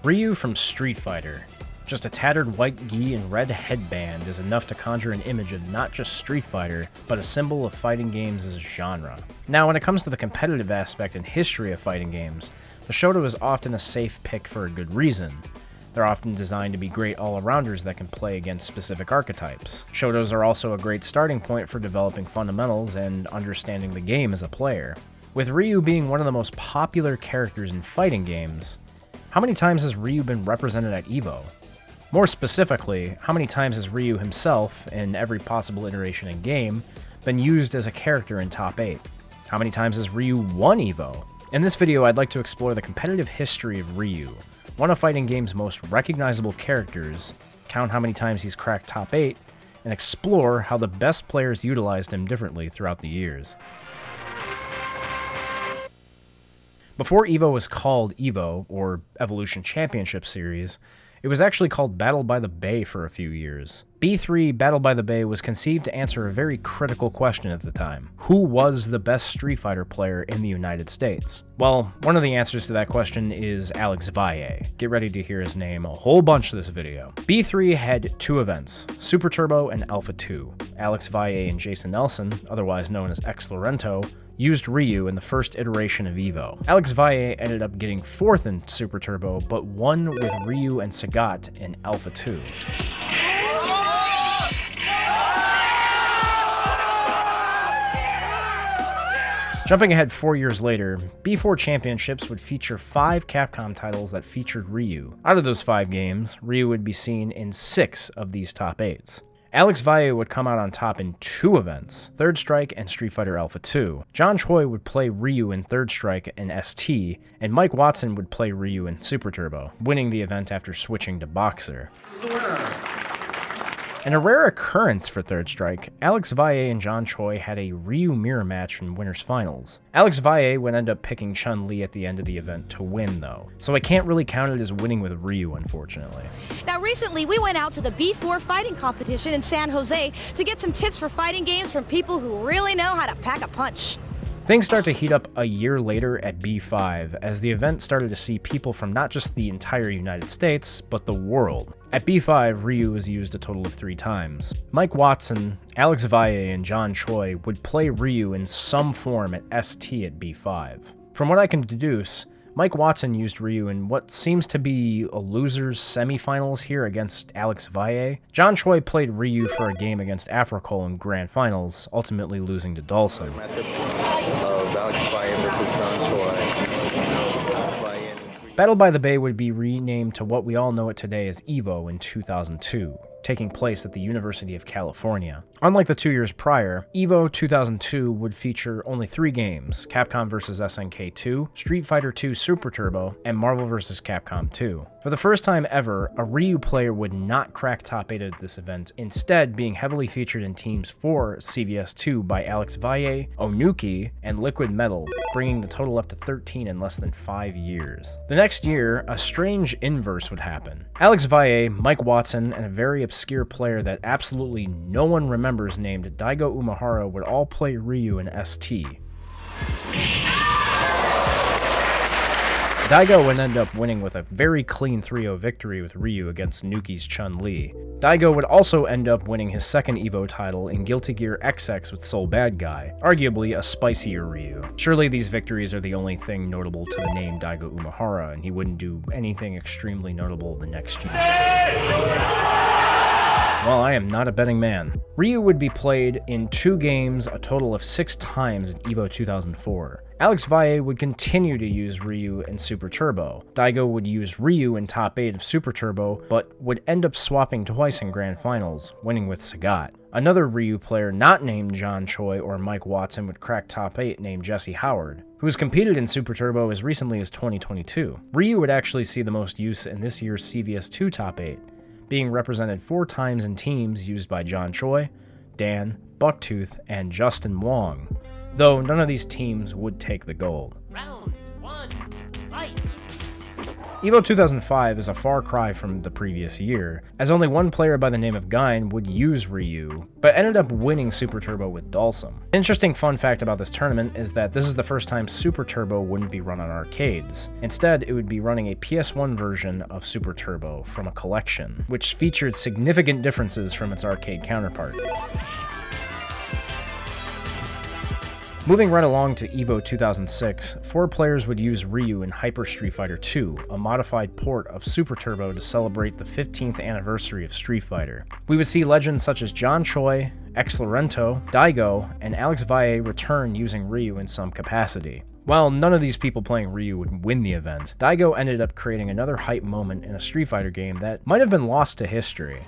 Ryu from Street Fighter. Just a tattered white gi and red headband is enough to conjure an image of not just Street Fighter, but a symbol of fighting games as a genre. Now, when it comes to the competitive aspect and history of fighting games, the Shoto is often a safe pick for a good reason. They're often designed to be great all-arounders that can play against specific archetypes. Shotos are also a great starting point for developing fundamentals and understanding the game as a player. With Ryu being one of the most popular characters in fighting games, how many times has Ryu been represented at EVO? More specifically, how many times has Ryu himself, in every possible iteration in game, been used as a character in top 8? How many times has Ryu won EVO? In this video, I'd like to explore the competitive history of Ryu, one of fighting game's most recognizable characters, count how many times he's cracked top 8, and explore how the best players utilized him differently throughout the years. Before EVO was called EVO, or Evolution Championship Series, it was actually called Battle by the Bay for a few years. B3 Battle by the Bay was conceived to answer a very critical question at the time. Who was the best Street Fighter player in the United States? Well, one of the answers to that question is Alex Valle. Get ready to hear his name a whole bunch this video. B3 had 2 events, Super Turbo and Alpha 2. Alex Valle and Jason Nelson, otherwise known as X Lorento, used Ryu in the first iteration of EVO. Alex Valle ended up getting 4th in Super Turbo, but won with Ryu and Sagat in Alpha 2. Jumping ahead 4 years later, B4 Championships would feature 5 Capcom titles that featured Ryu. Out of those 5 games, Ryu would be seen in 6 of these top 8s. Alex Valle would come out on top in 2 events, Third Strike and Street Fighter Alpha 2. John Choi would play Ryu in Third Strike and ST, and Mike Watson would play Ryu in Super Turbo, winning the event after switching to Boxer. In a rare occurrence for Third Strike, Alex Valle and John Choi had a Ryu mirror match from Winners Finals. Alex Valle would end up picking Chun-Li at the end of the event to win, though, so I can't really count it as winning with Ryu, unfortunately. Now recently, we went out to the B4 fighting competition in San Jose to get some tips for fighting games from people who really know how to pack a punch. Things start to heat up a year later at B5, as the event started to see people from not just the entire United States, but the world. At B5, Ryu was used a total of 3 times. Mike Watson, Alex Valle, and John Choi would play Ryu in some form at ST at B5. From what I can deduce, Mike Watson used Ryu in what seems to be a loser's semifinals here against Alex Valle. John Choi played Ryu for a game against Africol in grand finals, ultimately losing to Dawson. Battle by the Bay would be renamed to what we all know it today as EVO in 2002, taking place at the University of California. Unlike the 2 years prior, EVO 2002 would feature only 3 games, Capcom vs. SNK 2, Street Fighter 2 Super Turbo, and Marvel vs. Capcom 2. For the first time ever, a Ryu player would not crack top 8 at this event, instead being heavily featured in teams for CVS2 by Alex Valle, Onuki, and Liquid Metal, bringing the total up to 13 in less than 5 years. The next year, a strange inverse would happen. Alex Valle, Mike Watson, and a very obscure player that absolutely no one remembers named Daigo Umehara would all play Ryu in ST. Daigo would end up winning with a very clean 3-0 victory with Ryu against Nuki's Chun-Li. Daigo would also end up winning his second EVO title in Guilty Gear XX with Soul Bad Guy, arguably a spicier Ryu. Surely these victories are the only thing notable to the name Daigo Umehara, and he wouldn't do anything extremely notable the next year. Well, I am not a betting man. Ryu would be played in 2 games a total of 6 times at EVO 2004. Alex Valle would continue to use Ryu in Super Turbo. Daigo would use Ryu in top 8 of Super Turbo, but would end up swapping twice in grand finals, winning with Sagat. Another Ryu player not named John Choi or Mike Watson would crack top 8 named Jesse Howard, who has competed in Super Turbo as recently as 2022. Ryu would actually see the most use in this year's CVS2 top 8, being represented 4 times in teams used by John Choi, Dan, Bucktooth, and Justin Wong, though none of these teams would take the gold. Round 1, fight! EVO 2005 is a far cry from the previous year, as only one player by the name of Gyn would use Ryu, but ended up winning Super Turbo with Dalsum. An interesting fun fact about this tournament is that this is the first time Super Turbo wouldn't be run on arcades. Instead, it would be running a PS1 version of Super Turbo from a collection, which featured significant differences from its arcade counterpart. Moving right along to EVO 2006, 4 players would use Ryu in Hyper Street Fighter 2, a modified port of Super Turbo to celebrate the 15th anniversary of Street Fighter. We would see legends such as John Choi, X Lorento, Daigo, and Alex Valle return using Ryu in some capacity. While none of these people playing Ryu would win the event, Daigo ended up creating another hype moment in a Street Fighter game that might have been lost to history.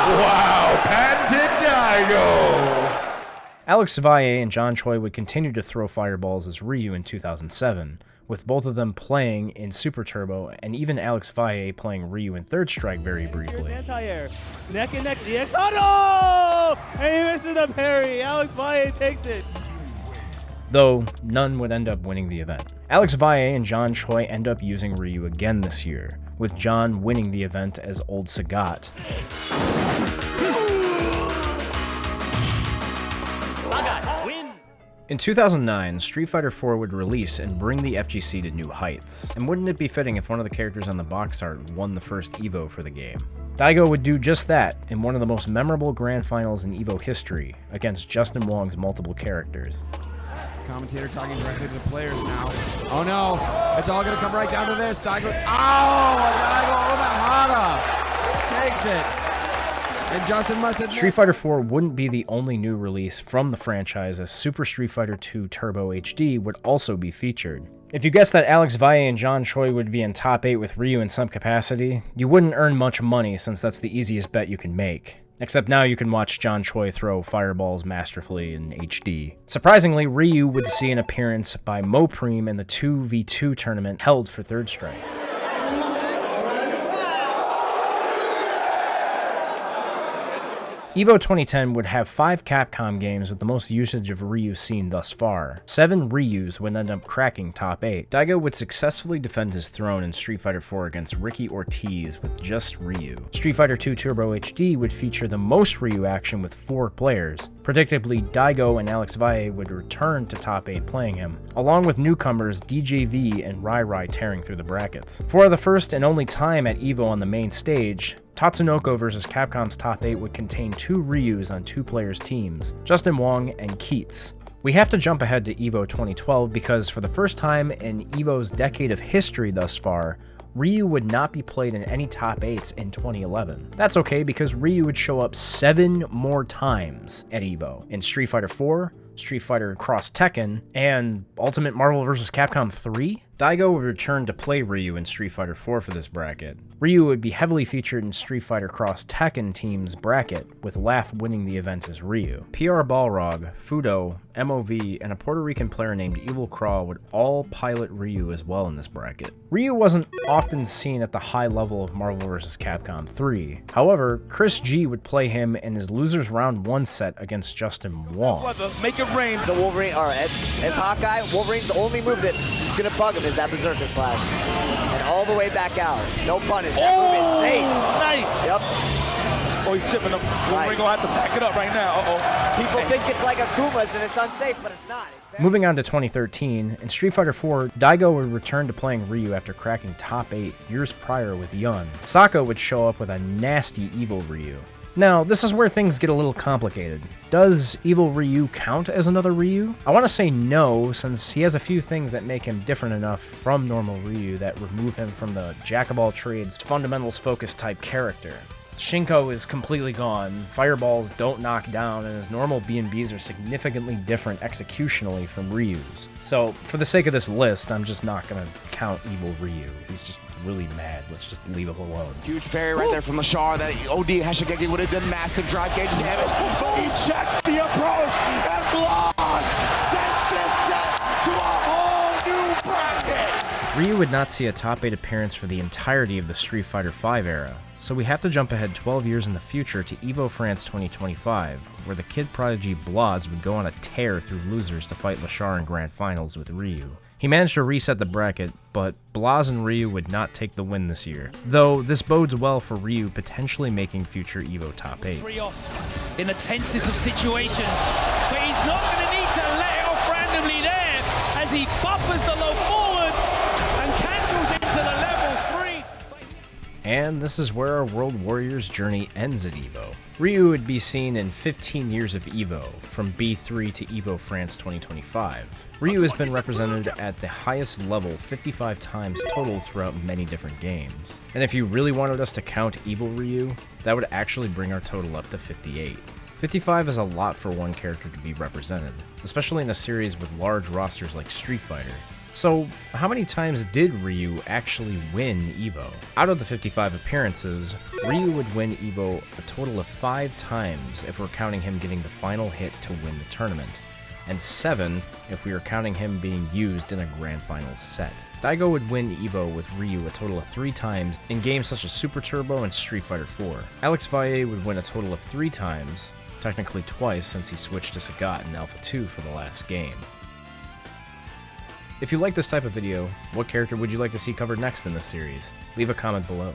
Wow, patented Daigo! Alex Valle and John Choi would continue to throw fireballs as Ryu in 2007, with both of them playing in Super Turbo, and even Alex Valle playing Ryu in Third Strike very briefly. Anti-air. Neck and neck DX. Oh no! And he misses the parry. Alex Valle takes it. Though none would end up winning the event. Alex Valle and John Choi end up using Ryu again this year, with John winning the event as Old Sagat. In 2009, Street Fighter 4 would release and bring the FGC to new heights, and wouldn't it be fitting if one of the characters on the box art won the first EVO for the game? Daigo would do just that in one of the most memorable grand finals in EVO history, against Justin Wong's multiple characters. Commentator talking directly to the players now. Oh no, it's all gonna come right down to this. Daigo, Ohmahara takes it. And Justin must admit, Street Fighter 4 wouldn't be the only new release from the franchise, as Super Street Fighter 2 Turbo HD would also be featured. If you guessed that Alex Valle and John Choi would be in top 8 with Ryu in some capacity, you wouldn't earn much money since that's the easiest bet you can make. Except now you can watch John Choi throw fireballs masterfully in HD. Surprisingly, Ryu would see an appearance by Mopreme in the 2v2 tournament held for Third Strike. EVO 2010 would have 5 Capcom games with the most usage of Ryu seen thus far. 7 Ryus would end up cracking top 8. Daigo would successfully defend his throne in Street Fighter 4 against Ricky Ortiz with just Ryu. Street Fighter 2 Turbo HD would feature the most Ryu action with 4 players. Predictably, Daigo and Alex Valle would return to top 8 playing him, along with newcomers DJV and Rai Rai tearing through the brackets. For the first and only time at EVO on the main stage, Tatsunoko vs. Capcom's top 8 would contain 2 Ryus on 2 players' teams, Justin Wong and Keats. We have to jump ahead to EVO 2012 because for the first time in EVO's decade of history thus far, Ryu would not be played in any top 8s in 2011. That's okay because Ryu would show up 7 more times at EVO in Street Fighter 4, Street Fighter Cross Tekken, and Ultimate Marvel vs. Capcom 3? Daigo would return to play Ryu in Street Fighter 4 for this bracket. Ryu would be heavily featured in Street Fighter Cross Tekken team's bracket, with Laugh winning the event as Ryu. PR Balrog, Fudo, MOV, and a Puerto Rican player named Evil Craw would all pilot Ryu as well in this bracket. Ryu wasn't often seen at the high level of Marvel vs. Capcom 3. However, Chris G would play him in his Losers Round 1 set against Justin Wong. Make it rain. So Wolverine, or as Hawkeye, Wolverine's only move that is going to bug him is that Berserker Slash. And all the way back out. No punish. That move is safe. Nice. Yep. Oh, he's chipping him. Wolverine gonna have to back it up right now. Uh-oh. People think it's like Akuma's and it's unsafe, but it's not. Moving on to 2013, in Street Fighter 4, Daigo would return to playing Ryu after cracking top 8 years prior with Yun. Sako would show up with a nasty Evil Ryu. Now, this is where things get a little complicated. Does Evil Ryu count as another Ryu? I want to say no, since he has a few things that make him different enough from normal Ryu that remove him from the jack-of-all-trades, fundamentals-focused type character. Shinko is completely gone, fireballs don't knock down, and his normal B&Bs are significantly different executionally from Ryu's. So, for the sake of this list, I'm just not going to count Evil Ryu. He's just really mad. Let's just leave it alone. huge parry right there from Lashar. That OD Hashigeki would have done massive drive gauge damage. But he checks the approach and Gloss sent this set to a whole new bracket. Ryu would not see a top 8 appearance for the entirety of the Street Fighter V era, so we have to jump ahead 12 years in the future to EVO France 2025, where the kid prodigy Blaz would go on a tear through losers to fight Lashar in Grand Finals with Ryu. He managed to reset the bracket, but Blaz and Ryu would not take the win this year, though this bodes well for Ryu potentially making future EVO top 8s. In the tensest of situations, but he's not going to need to let it off randomly there as he buffers the low forward and cancels into the level 3. And this is where our World Warriors journey ends at EVO. Ryu would be seen in 15 years of EVO, from B3 to EVO France 2025. Ryu has been represented at the highest level 55 times total throughout many different games. And if you really wanted us to count Evil Ryu, that would actually bring our total up to 58. 55 is a lot for one character to be represented, especially in a series with large rosters like Street Fighter. So, how many times did Ryu actually win EVO? Out of the 55 appearances, Ryu would win EVO a total of 5 times if we're counting him getting the final hit to win the tournament, and 7 if we are counting him being used in a Grand Finals set. Daigo would win EVO with Ryu a total of 3 times in games such as Super Turbo and Street Fighter 4. Alex Valle would win a total of 3 times, technically twice since he switched to Sagat in Alpha 2 for the last game. If you like this type of video, what character would you like to see covered next in this series? Leave a comment below.